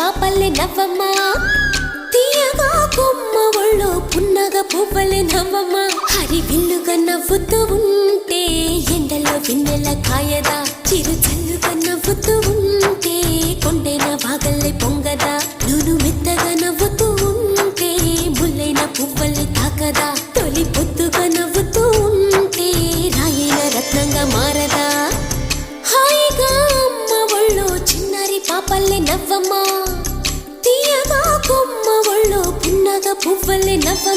పాపల్లే నవ్వమ్మా తీయగా కొమ్మ ఒళ్ళో పున్నగ పువ్వలే నవ్వమ్మా హరి విల్లుగా నవ్వుతూ ఉంటే ఎండలో వెన్నెల కాయదా చిరు చల్లుగా నవ్వుతూ ఉంటే కొండైన వాగల్లే పొంగదా నూను మెత్తగా నవ్వుతూ ఉంటే ముల్లైన పువ్వల్ని తాకదా తొలి పొద్దుగా నవ్వుతూ ఉంటే రాయైన రత్నంగా మారదా హాయిగా అమ్మ ఒళ్ళో చిన్నారి పాపల్లే నవ్వమ్మా తీయగా కొమ్మ ఒళ్ళో పున్నగ పువ్వలే నవ్వ